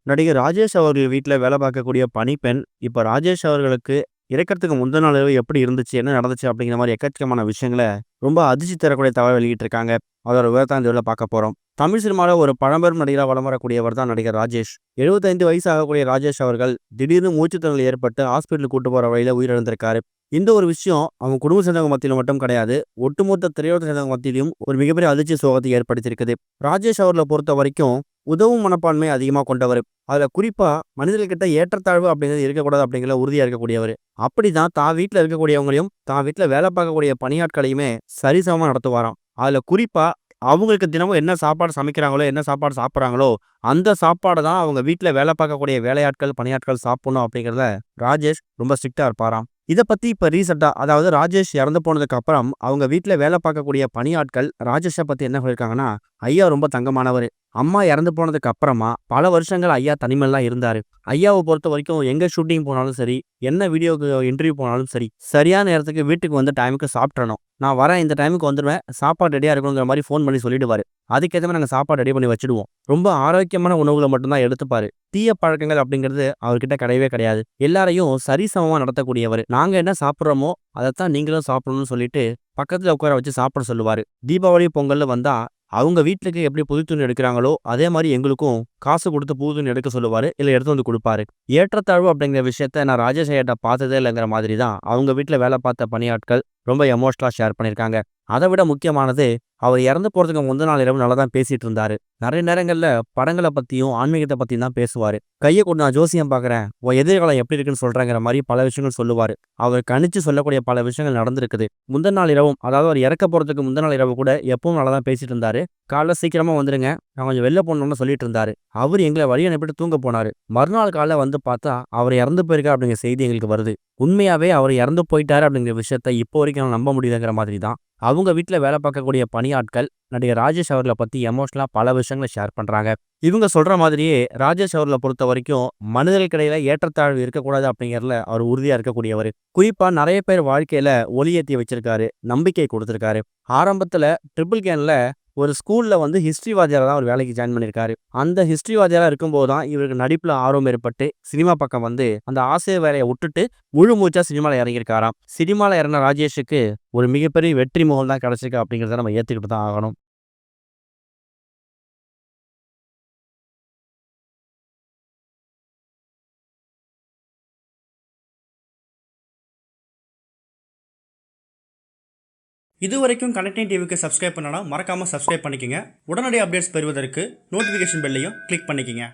நடிகர் ராஜேஷ் அவர்கள் வீட்ல வேலை பார்க்கக்கூடிய பணிப்பெண், இப்ப ராஜேஷ் அவர்களுக்கு இறக்கறதுக்கு முந்தின நாள் இரவு எப்படி இருந்துச்சு? என்ன நடந்துச்சு? அப்படிங்கிற மாரி எக்கச்சக்கமான விஷயங்கள ரொம்ப அதிர்ச்சி தரக்கூடிய தகவல் வெளியிட்டிருக்காங்க. அதோட விவரத்த இந்த வீடியோல பார்க்க போறோம். தமிழ் சினிமால ஒரு பழம்பெரும் நடிகரா வலம் வரக்கூடியவர் தான் நடிகர் ராஜேஷ். 75 வயசு ஆகக்கூடிய ராஜேஷ் அவர்கள் திடீர்னு மூச்சுத்திணறல் ஏற்பட்டு ஹாஸ்பிட்டலுக்கு கூட்டு போற வழியில உயிரிழந்திருக்காரு. இந்த ஒரு விஷயம் அவங்க குடும்ப சேர்ந்தவங்க மத்தியில மட்டும் கிடையாது. ஒட்டுமொத்த திரையுலகத்த சேர்ந்தவங்க மத்தியிலும் ஒரு மிகப்பெரிய அதிர்ச்சி சோகத்தை ஏற்படுத்தியிருக்குது. ராஜேஷ் அவர்கள பொறுத்தவரைக்கும் உதவும் மனப்பான்மை அதிகமா கொண்டவர். அதுல குறிப்பா மனிதர்கள்கிட்ட ஏற்றத்தாழ்வு அப்படிங்கிறது இருக்கக்கூடாது அப்படிங்கிறதுல உறுதியா இருக்கக்கூடியவரு. அப்படிதான் தான் வீட்ல இருக்கக்கூடியவங்களையும், தான் வீட்ல வேலை பார்க்கக்கூடிய பணியாட்களையுமே சரிசமமா நடத்துவாராம். அதுல குறிப்பா அவங்களுக்கு தினமும் என்ன சாப்பாடு சமைக்கிறாங்களோ, என்ன சாப்பாடு சாப்பிடுறாங்களோ, அந்த சாப்பாட தான் அவங்க வீட்ல வேலை பார்க்கக்கூடிய வேலையாட்கள், பணியாட்கள் சாப்பிடணும் அப்படிங்கிறதுல ராஜேஷ் ரொம்ப ஸ்ட்ரிக்ட்டா இருப்பாராம். இத பத்தி இப்ப ரீசென்ட்டா அதாவது ராஜேஷ் இறந்து போனதுக்கு அப்புறம் அவங்க வீட்ல வேலை பார்க்கக்கூடிய பணியாட்கள் ராஜேஷ பத்தி என்ன சொல்லியிருக்காங்கன்னா, ஐயா ரொம்ப தங்கமானவரு. அம்மா இறந்து போனதுக்கு அப்புறமா பல வருஷங்கள் ஐயா தனிமையில தான் இருந்தாரு. ஐயாவ பொறுத்தவரைக்கும் எங்க ஷூட்டிங் போனாலும் சரி, என்ன வீடியோக்கு இன்டர்வியூ போனாலும் சரி, சரியான நேரத்துக்கு வீட்டுக்கு வந்து டைமுக்கு சாப்பிட்றணும். நான் வரேன் இந்த டைமுக்கு வந்துருவேன். சாப்பாடு ரெடியா இருக்கணுங்கிற மாரி ஃபோன் பண்ணி சொல்லிடுவாரு. அதுக்கேத்த மாரி நாங்க சாப்பாடு ரெடி பண்ணி வச்சுடுவோம். ரொம்ப ஆரோக்கியமான உணவுகள மட்டும் தான் எடுத்துப்பாரு. தீய பழக்கங்கள் அப்படிங்கிறது அவர்கிட்ட கிடையவே கிடையாது. எல்லாரையும் சரிசமமா நடத்தக்கூடியவரு. நாங்க என்ன சாப்பிடுறோமோ, அதத்தான் நீங்களும் சாப்பிடணும்னு சொல்லிட்டு, பக்கத்துல உட்கார வச்சு சாப்பிட சொல்லுவாரு. தீபாவளி, பொங்கல்னு வந்தா அவங்க வீட்டுக்கு எப்படி புது துணி எடுக்கிறாங்களோ, அதே மாரி எங்களுக்கும் காசு குடுத்து புது துணி எடுக்க சொல்லுவாரு. இல்ல எடுத்து வந்து குடுப்பாரு. ஏற்றத்தாழ்வு அப்படிங்கிற விஷயத்த நான் ராஜேஷ் ஐயாட்ட பார்த்ததே இல்லங்கிற மாதிரி தான் அவங்க வீட்ல வேலை பார்த்த பணியாட்கள் ரொம்ப எமோஷனலா ஷேர் பண்ணியிருக்காங்க. அத விட முக்கியமானது, அவர் இறந்து போறதுக்கு முந்தின நாள் இரவு நல்லா தான் பேசிட்டு இருந்தாரு. நெறைய நேரங்கள்ல படங்கள பத்தியும், ஆன்மீகத்த பத்தியும் தான் பேசுவாரு. கைய கொடு நான் ஜோசியம் பார்க்குறேன். உன் எதிர்காலம் எப்படி இருக்குன்னு சொல்றேங்கிற மாரி பல விஷயங்கள் சொல்லுவாரு. அவர் கணிச்சு சொல்லக்கூடிய பல விஷயங்கள் நடந்திருக்குது. முந்தின நாள் இரவும் அதாவது அவர் இறக்க போறதுக்கு முந்தின நாள் இரவு கூட எப்பவும் நல்லா தான் பேசிட்டு இருந்தாரு. காலைல சீக்கிரமா வந்துருங்க. நான் கொஞ்சம் வெளில போணும்னு சொல்லிட்டு இருந்தாரு. அவரு எங்கள வழி அனுப்பிட்டு தூங்க போனாரு. மறுநாள் காலைல வந்து பார்த்தா, அவர் இறந்து போயிருக்காரு அப்படிங்கிற செய்தி எங்களுக்கு வருது. உண்மையாவே அவர் இறந்து போயிட்டாரு அப்படிங்கிற விஷயத்த இப்போ வரைக்கும் என்னால நம்ப முடியலங்கிற மாதிரி தான் அவங்க வீட்ல வேலை பார்க்கக்கூடிய பணியாட்கள் நடிகர் ராஜேஷ் அவர்கள பத்தி எமோஷனலா பல விஷயங்கள ஷேர் பண்றாங்க. இவங்க சொல்ற மாதிரியே ராஜேஷ் அவர்கள பொறுத்தவரைக்கும் மனிதர்களுக்கு இடையில ஏற்றத்தாழ்வு இருக்கக்கூடாது அப்படிங்கிறதுல அவர் உறுதியா இருக்கக்கூடியவரு. குறிப்பா நெறைய பேர் வாழ்க்கையில ஒளி ஏத்தி வச்சிருக்காரு. நம்பிக்கை குடுத்திருக்காரு. ஆரம்பத்துல ட்ரிபிள் கேன்ல ஒரு ஸ்கூல்ல வந்து ஹிஸ்ட்ரி வாத்தியாரா தான் அவர் வேலைக்கு ஜாயின் பண்ணியிருக்காரு. அந்த ஹிஸ்ட்ரி வாத்தியாரா இருக்கும்போது தான் இவருக்கு நடிப்புல ஆர்வம் ஏற்பட்டு சினிமா பக்கம் வந்து அந்த ஆசிரியர் வேலைய விட்டுட்டு முழு மூச்சா சினிமால இறங்கியிருக்காராம். சினிமால இறங்குன ராஜேஷுக்கு ஒரு மிகப்பெரிய வெற்றி முகம் தான் கிடைச்சிருக்கு அப்படிங்கிறத நம்ம ஏத்துக்கிட்டு தான் ஆகணும். இதுவரைக்கும் கனெக்டிங் டிவிக்கு சப்ஸ்கிரைப் பண்ணனா மறக்காம சப்ஸ்கிரைப் பண்ணிக்கங்க. உடனடி அப்டேட்ஸ் பெறுவதற்கு நோட்டிஃபிகேஷன் பெல்லையும் கிளிக் பண்ணிக்கங்க.